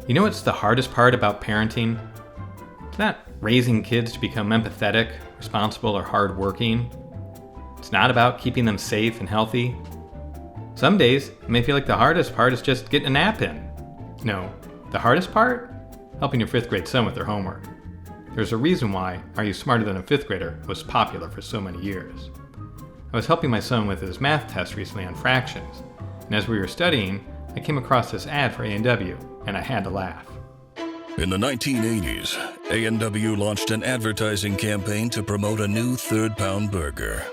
You know what's the hardest part about parenting? It's not raising kids to become empathetic, responsible, or hardworking. It's not about keeping them safe and healthy. Some days, it may feel like the hardest part is just getting a nap in. No, the hardest part? Helping your 5th grade son with their homework. There's a reason why Are You Smarter Than a 5th Grader was popular for so many years. I was helping my son with his math test recently on fractions, and as we were studying, I came across this ad for A&W, and I had to laugh. In the 1980s, A&W launched an advertising campaign to promote a new third-pound burger.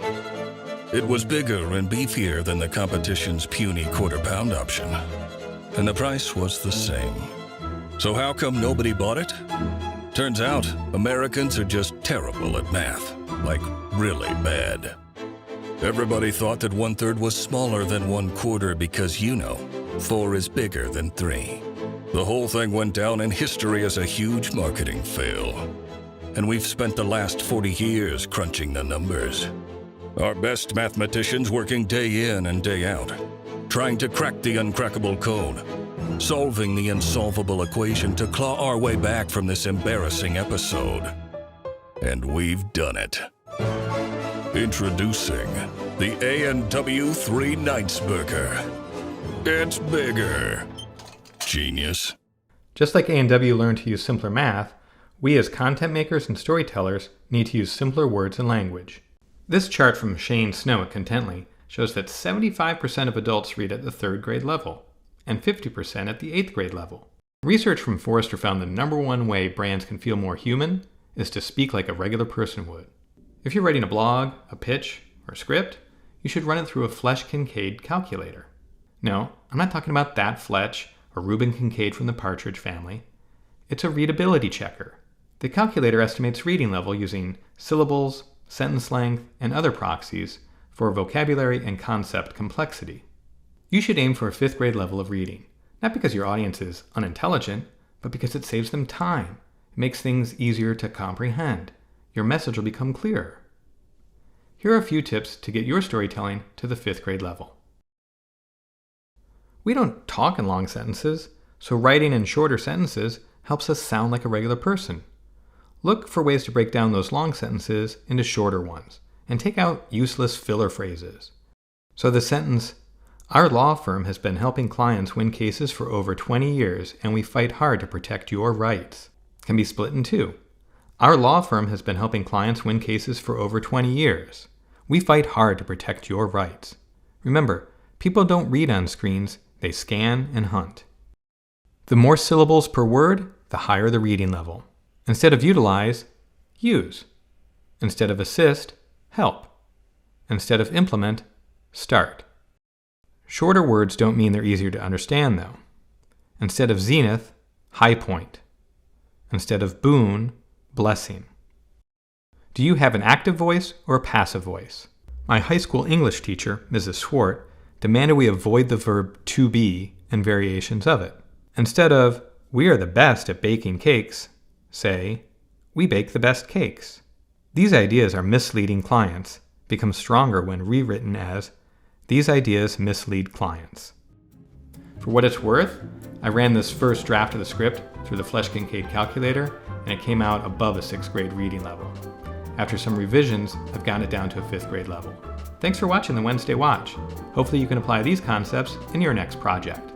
It was bigger and beefier than the competition's puny quarter-pound option, and the price was the same. So how come nobody bought it? Turns out, Americans are just terrible at math, like really bad. Everybody thought that 1/3 was smaller than 1/4 because, 4 is bigger than 3. The whole thing went down in history as a huge marketing fail. And we've spent the last 40 years crunching the numbers. Our best mathematicians working day in and day out, trying to crack the uncrackable code, solving the insolvable equation to claw our way back from this embarrassing episode. And we've done it. Introducing the A&W 3 Nights Burger. It's bigger. Genius. Just like A&W learned to use simpler math, we as content makers and storytellers need to use simpler words and language. This chart from Shane Snow at Contently shows that 75% of adults read at the 3rd grade level, and 50% at the 8th grade level. Research from Forrester found the number one way brands can feel more human is to speak like a regular person would. If you're writing a blog, a pitch, or a script, you should run it through a Flesch-Kincaid calculator. No, I'm not talking about that Fletch or Reuben Kincaid from the Partridge Family. It's a readability checker. The calculator estimates reading level using syllables, sentence length, and other proxies for vocabulary and concept complexity. You should aim for a 5th grade level of reading, not because your audience is unintelligent, but because it saves them time. It makes things easier to comprehend. Your message will become clearer. Here are a few tips to get your storytelling to the 5th grade level. We don't talk in long sentences, so writing in shorter sentences helps us sound like a regular person. Look for ways to break down those long sentences into shorter ones, and take out useless filler phrases. So the sentence, "Our law firm has been helping clients win cases for over 20 years, and we fight hard to protect your rights," can be split in two. Our law firm has been helping clients win cases for over 20 years. We fight hard to protect your rights. Remember, people don't read on screens, they scan and hunt. The more syllables per word, the higher the reading level. Instead of utilize, use. Instead of assist, help. Instead of implement, start. Shorter words don't mean they're easier to understand, though. Instead of zenith, high point. Instead of boon, blessing. Do you have an active voice or a passive voice? My high school English teacher, Mrs. Swart, demanded we avoid the verb to be and variations of it. Instead of, "We are the best at baking cakes," say, "We bake the best cakes." These ideas are misleading clients, become stronger when rewritten as, "These ideas mislead clients." For what it's worth, I ran this first draft of the script through the Flesch-Kincaid calculator, and it came out above a 6th grade reading level. After some revisions, I've gotten it down to a 5th grade level. Thanks for watching the Wednesday Watch. Hopefully you can apply these concepts in your next project.